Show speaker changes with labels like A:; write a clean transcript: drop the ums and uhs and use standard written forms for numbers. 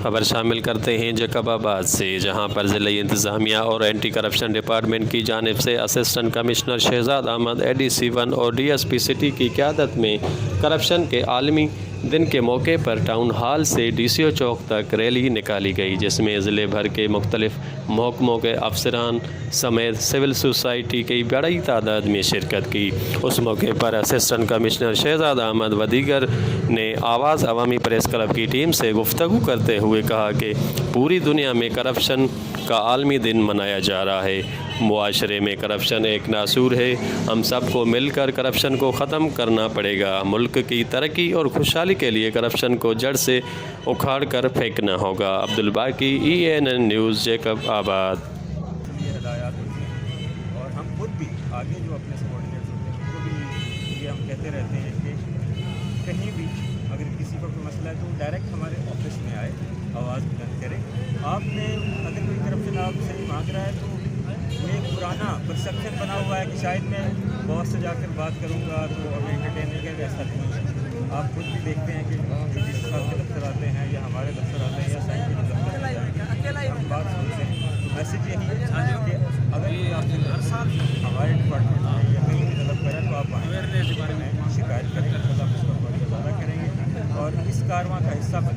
A: خبر شامل کرتے ہیں جیکب آباد سے، جہاں پر ضلعی انتظامیہ اور اینٹی کرپشن ڈپارٹمنٹ کی جانب سے assistant commissioner Shahzad Ahmad ADC1 اور DSP سٹی کی قیادت میں کرپشن کے عالمی دن کے موقع پر ٹاؤن ہال سے DCO چوک تک ریلی نکالی گئی، جس میں ضلع بھر کے مختلف محکموں کے افسران سمیت سول سوسائٹی کی بڑی تعداد میں شرکت کی۔ اس موقع پر اسسٹنٹ کمشنر شہزاد احمد و دیگر نے آواز عوامی پریس کلب کی ٹیم سے گفتگو کرتے ہوئے کہا کہ پوری دنیا میں کرپشن کا عالمی دن منایا جا رہا ہے۔ معاشرے میں کرپشن ایک ناسور ہے، ہم سب کو مل کر کرپشن کو ختم کرنا پڑے گا۔ ملک کی ترقی اور خوشحالی کے لیے کرپشن کو جڑ سے اکھاڑ کر پھینکنا ہوگا۔ عبدالباقی ENN نیوز جیکب آباد۔
B: اور ہم خود بھی آگے جو اپنے سبارڈینیٹس ہوتے ہیں ان کو بھی یہ ہم کہتے رہتے ہیں کہ کہیں بھی اگر کسی کو کوئی مسئلہ ہے تو ڈائریکٹ ہمارے آفس میں آئے، آواز بلند کرے۔ آپ نے اگر کوئی کرپشن آپ سے مانگ رہا ہے تو میں ایک پرانا پرسیپشن بنا ہوا ہے کہ شاید میں باس سے جا کر بات کروں گا تو ہمیں انٹرٹین نہیں کرے، ایسا نہیں۔ آپ خود بھی دیکھتے ہیں کہ جو جس حساب کے دفتر آتے ہیں یا ہمارے دفتر آتے ہیں یا سائنٹفک دفتر آتے ہیں، ہم بات سنتے ہیں۔ تو میسج یہی ہے کہ اگر آپ ہر سال ہمارے ڈپارٹمنٹ میں یا کہیں بھی طلب کریں تو آپ آئیں، شکایت کریں، ہم اس پر بڑی ازادہ کریں گے اور اس کارواں کا حصہ بنیں۔